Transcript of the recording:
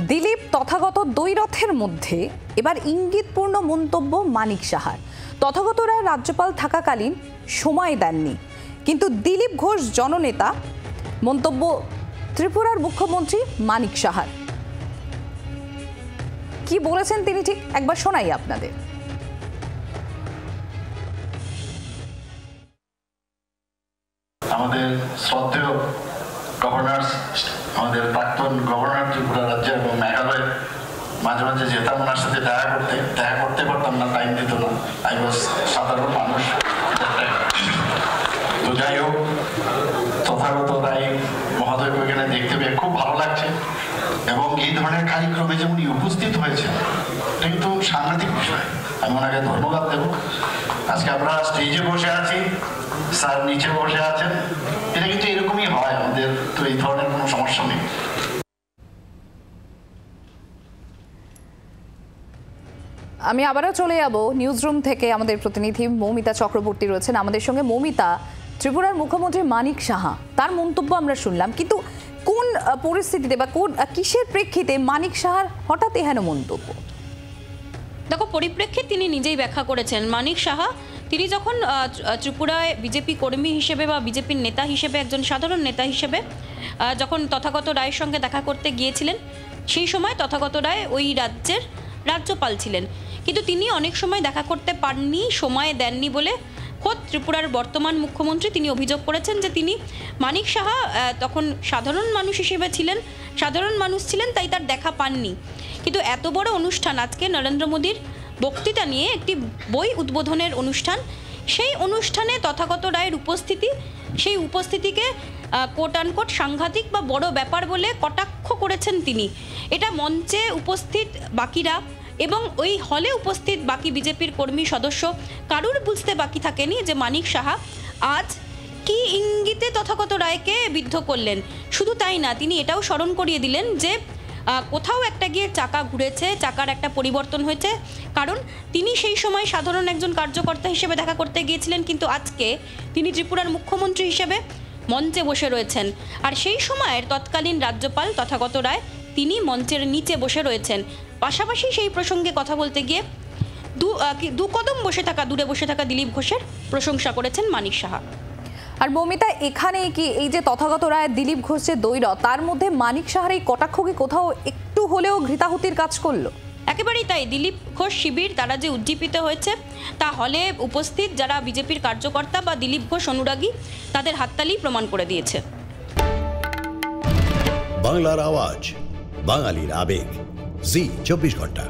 দিলীপ তথাগত দ্বৈরথের মধ্যে এবার ইঙ্গিতপূর্ণ মন্তব্য মানিক সাহার। তথাগত রায় রাজ্যপাল থাকাকালীন সময় দেননি, কিন্তু দিলীপ ঘোষ জননেতা। মন্তব্য ত্রিপুরার মুখ্যমন্ত্রী মানিক সাহার। কি বলেছেন তিনি ঠিক একবার শোনাই আপনাদের। আমাদের শ্রদ্ধেয় গভর্নর, আমাদের প্রাক্তন গভর্নর ত্রিপুরা রাজ্যের এবং মেঘালয় মাঝে মাঝে যেতাম ওনার সাথে দেখা করতে পারতাম না, টাইম দিত না। আই ওয়াজ সাধারণ মানুষ। তো যাই হোক, তথাগত রায় মহোদয়কে এখানে দেখতে পেয়ে খুব ভালো লাগছে এবং এই ধরনের কার্যক্রমে যে উনি উপস্থিত হয়েছেন এটা কিন্তু সাংঘাতিক বিষয়। আমি ওনাকে ধন্যবাদ দেব। আজকে আমরা স্টেজে বসে আছি, স্যার নিচে বসে আছেন, এটা কিন্তু এরকমই হয় আমাদের, তো এই ধরনের কোনো সমস্যা নেই। আমি আবারও চলে যাব নিউজরুম থেকে। আমাদের প্রতিনিধি মৌমিতা চক্রবর্তী রয়েছেন আমাদের সঙ্গে। মৌমিতা, ত্রিপুরার মুখ্যমন্ত্রী মানিক সাহা, তার মন্তব্য আমরা শুনলাম, কিন্তু কোন পরিস্থিতিতে বা কোন কিসের প্রেক্ষিতে মানিক সাহার হঠাৎ এহেন মন্তব্য? দেখো, পরিপ্রেক্ষিত তিনি নিজেই ব্যাখ্যা করেছেন। মানিক সাহা তিনি যখন ত্রিপুরায় বিজেপি কর্মী হিসেবে বা বিজেপির নেতা হিসেবে, একজন সাধারণ নেতা হিসেবে যখন তথাগত রায়ের সঙ্গে দেখা করতে গিয়েছিলেন, সেই সময় তথাগত রায় ওই রাজ্যের রাজ্যপাল ছিলেন, কিন্তু তিনি অনেক সময় দেখা করতে পারেননি, সময় দেননি বলে খোদ ত্রিপুরার বর্তমান মুখ্যমন্ত্রী তিনি অভিযোগ করেছেন যে তিনি মানিক সাহা তখন সাধারণ মানুষ ছিলেন, তাই তার দেখা পাননি। কিন্তু এত বড় অনুষ্ঠান, আজকে নরেন্দ্র মোদীর বক্তৃতা নিয়ে একটি বই উদ্বোধনের অনুষ্ঠান, সেই অনুষ্ঠানে তথাগত রায়ের উপস্থিতি, সেই উপস্থিতিকে কোট আনকোট সাংঘাতিক বা বড় ব্যাপার বলে কটাক্ষ করেছেন তিনি। এটা মঞ্চে উপস্থিত বাকিরা এবং ওই হলে উপস্থিত বাকি বিজেপির কর্মী সদস্য কারুর বুঝতে বাকি থাকেনি যে মানিক সাহা আজ কি ইঙ্গিতে তথাগত রায়কে বিদ্ধ করলেন। শুধু তাই না, তিনি এটাও স্মরণ করিয়ে দিলেন যে কোথাও একটা গিয়ে চাকা ঘুরেছে, চাকার একটা পরিবর্তন হয়েছে, কারণ তিনি সেই সময় সাধারণ একজন কার্যকর্তা হিসেবে দেখা করতে গিয়েছিলেন, কিন্তু আজকে তিনি ত্রিপুরার মুখ্যমন্ত্রী হিসেবে মঞ্চে বসে রয়েছেন। আর সেই সময়ের তৎকালীন রাজ্যপাল তথাগত রায় তিনি মঞ্চের নিচে বসে রয়েছেন। পাশাপাশি সেই প্রসঙ্গে কথা বলতে গিয়ে দু কদম দূরে বসে থাকা দিলীপ ঘোষের প্রশংসা করেছেন মানিক সাহা। আর মৌমিতা, এখানে কি এই যে তথাগত রায় দিলীপ ঘোষ যে দ্বৈরথ, তার মধ্যে মানিক সাহার এই কটাক্ষ কি কোথাও একটু হলেও ঘৃতাহুতির কাজ করলো? একেবারেই তাই। দিলীপ ঘোষ শিবির তারা যে উজ্জীবিত হয়েছে, তা হলে উপস্থিত যারা বিজেপির কার্যকর্তা বা দিলীপ ঘোষ অনুরাগী, তাদের হাততালি প্রমাণ করে দিয়েছে। বাংলার আওয়াজ, বাঙালির আবেগ, জি 24 ঘন্টা।